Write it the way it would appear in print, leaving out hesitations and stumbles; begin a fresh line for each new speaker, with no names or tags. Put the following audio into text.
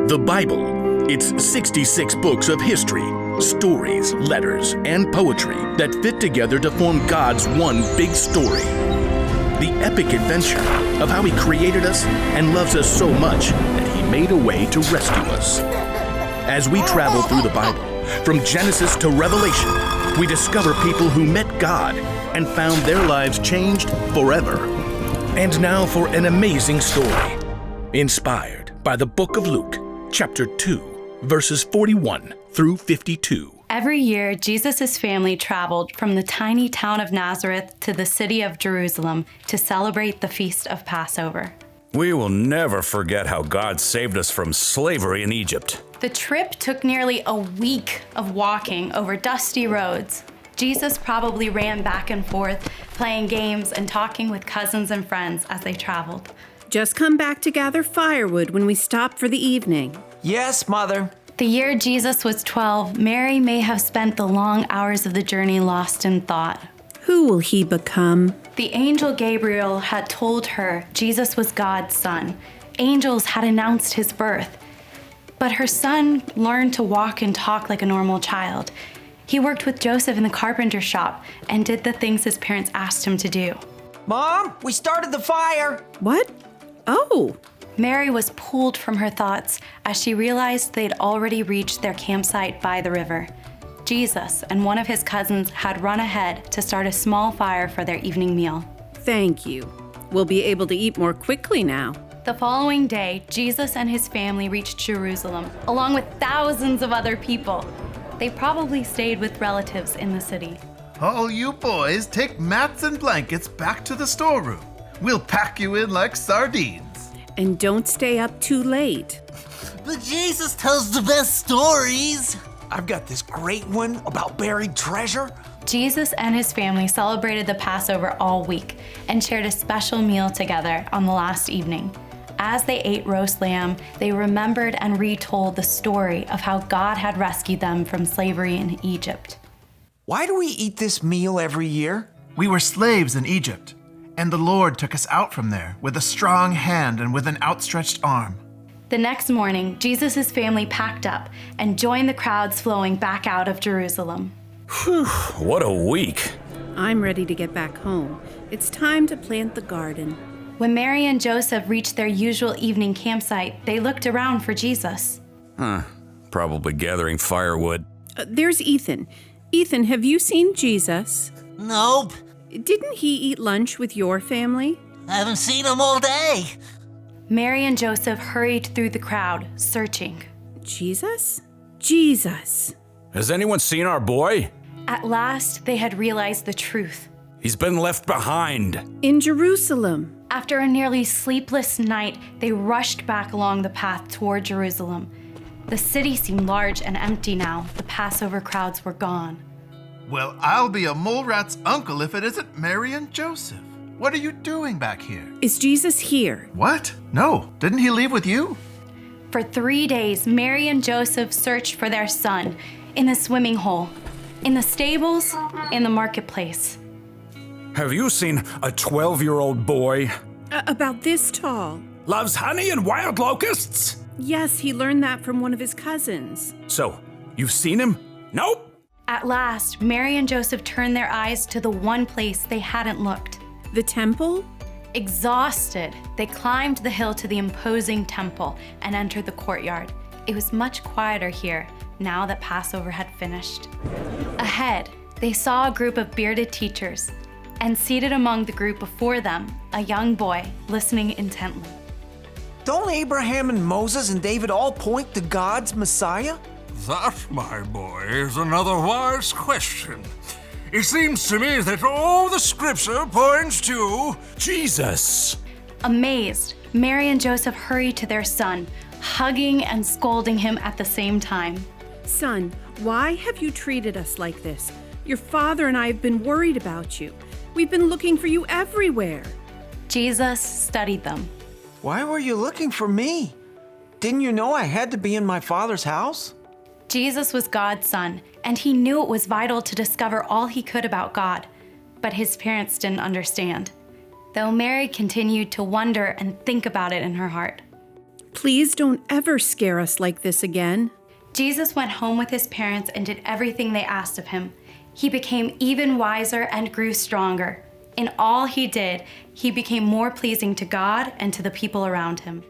The Bible. It's 66 books of history, stories, letters, and poetry that fit together to form God's one big story. The epic adventure of how He created us and loves us so much that He made a way to rescue us. As we travel through the Bible, from Genesis to Revelation, we discover people who met God and found their lives changed forever. And now for an amazing story, inspired by the book of Luke, chapter 2, verses 41 through 52.
Every year, Jesus' family traveled from the tiny town of Nazareth to the city of Jerusalem to celebrate the feast of Passover.
We will never forget how God saved us from slavery in Egypt.
The trip took nearly a week of walking over dusty roads. Jesus probably ran back and forth, playing games and talking with cousins and friends as they traveled.
Just come back to gather firewood when we stop for the evening.
Yes, Mother.
The year Jesus was 12, Mary may have spent the long hours of the journey lost in thought.
Who will he become?
The angel Gabriel had told her Jesus was God's son. Angels had announced his birth. But her son learned to walk and talk like a normal child. He worked with Joseph in the carpenter shop and did the things his parents asked him to do.
Mom, we started the fire.
What? Oh,
Mary was pulled from her thoughts as she realized they'd already reached their campsite by the river. Jesus and one of his cousins had run ahead to start a small fire for their evening meal.
thank you. We'll be able to eat more quickly now.
The following day, Jesus and his family reached Jerusalem, along with thousands of other people. They probably stayed with relatives in the city.
All you boys take mats and blankets back to the storeroom. We'll pack you in like sardines.
And don't stay up too late.
But Jesus tells the best stories.
I've got this great one about buried treasure.
Jesus and his family celebrated the Passover all week and shared a special meal together on the last evening. As they ate roast lamb, they remembered and retold the story of how God had rescued them from slavery in Egypt.
Why do we eat this meal every year?
We were slaves in Egypt, and the Lord took us out from there with a strong hand and with an outstretched arm.
The next morning, Jesus' family packed up and joined the crowds flowing back out of Jerusalem.
What a week.
I'm ready to get back home. It's time to plant the garden.
When Mary and Joseph reached their usual evening campsite, they looked around for Jesus.
Probably gathering firewood.
There's Ethan. Ethan, have you seen Jesus?
Nope,
Didn't he eat lunch with your family?
I haven't seen him all day.
Mary and Joseph hurried through the crowd, searching.
Jesus? Jesus.
Has anyone seen our boy?
At last, they had realized the truth.
He's been left behind.
In Jerusalem.
After a nearly sleepless night, they rushed back along the path toward Jerusalem. The city seemed large and empty now. The Passover crowds were gone.
Well, I'll be a mole rat's uncle if it isn't Mary and Joseph. What are you doing back here?
Is Jesus here?
What? No, didn't he leave with you?
For 3 days, Mary and Joseph searched for their son in the swimming hole, in the stables, in the marketplace.
Have you seen a 12-year-old boy?
About this tall.
Loves honey and wild locusts?
Yes, he learned that from one of his cousins.
So, you've seen him? Nope.
At last, Mary and Joseph turned their eyes to the one place they hadn't looked.
The temple?
Exhausted, they climbed the hill to the imposing temple and entered the courtyard. It was much quieter here, now that Passover had finished. Ahead, they saw a group of bearded teachers, and seated among the group before them, a young boy listening intently.
Don't Abraham and Moses and David all point to God's Messiah?
That, my boy, is another wise question. It seems to me that all the scripture points to
Jesus.
Amazed, Mary and Joseph hurried to their son, hugging and scolding him at the same time.
Son, why have you treated us like this? Your father and I have been worried about you. We've been looking for you everywhere.
Jesus studied them.
Why were you looking for me? Didn't you know I had to be in my Father's house?
Jesus was God's son, and he knew it was vital to discover all he could about God, but his parents didn't understand. Though Mary continued to wonder and think about it in her heart.
Please don't ever scare us like this again.
Jesus went home with his parents and did everything they asked of him. He became even wiser and grew stronger. In all he did, he became more pleasing to God and to the people around him.